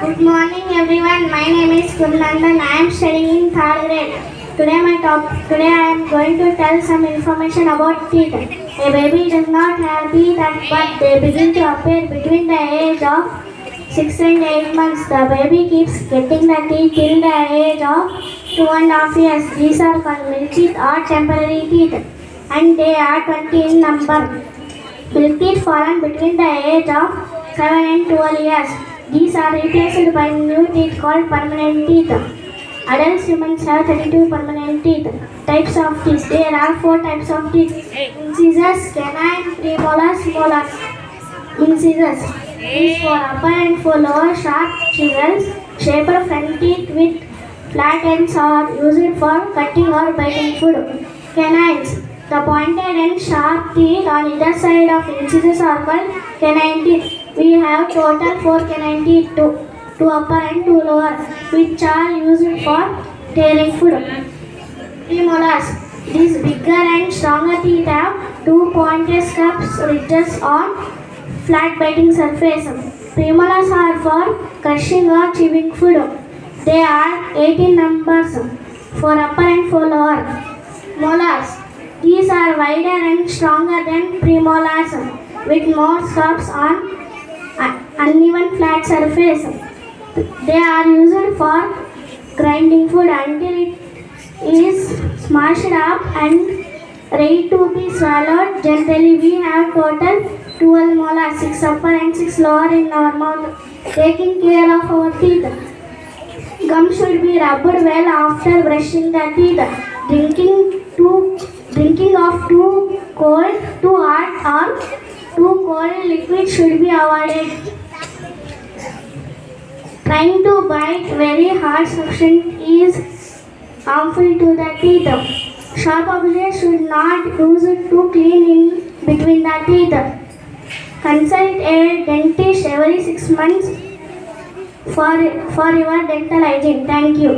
Good morning everyone. My name is Gurnandan. I am studying in third grade. Today I am going to tell some information about teeth. A baby does not have teeth but they begin to appear between the age of 6 and 8 months. The baby keeps getting the teeth till the age of 2.5 years. These are called milk teeth or temporary teeth and they are 20 in number. Milk teeth form between the age of 7 and 12 years. These are replaced by new teeth called permanent teeth. Adult humans have 32 permanent teeth. Types of teeth. There are 4 types of teeth. Incisors, canine, premolars, molars. Incisors is for upper and for lower sharp chisels. Shaped front teeth with flat ends are used for cutting or biting food. Canines. The pointed and sharp teeth on either side of incisors are called canine teeth. We have total 4 canine teeth, 2 upper and 2 lower, which are used for tearing food. Premolars. These bigger and stronger teeth have 2 pointed scarps ridges on flat biting surface. Premolars are for crushing or chewing food. They are 18 numbers, for upper and for lower. Molars. These are wider and stronger than premolars, with more scarps on uneven flat surface. They are used for grinding food until it is smashed up and ready to be swallowed. Generally, we have total 12 molars, 6 upper and 6 lower in our mouth. Taking care of our teeth. Gum should be rubbed well after brushing the teeth. Drinking of too cold, too hot or too cold liquid should be avoided. Trying to bite very hard suction is harmful to the teeth. Sharp objects should not use it to clean in between the teeth. Consult a dentist every 6 months for your dental hygiene. Thank you.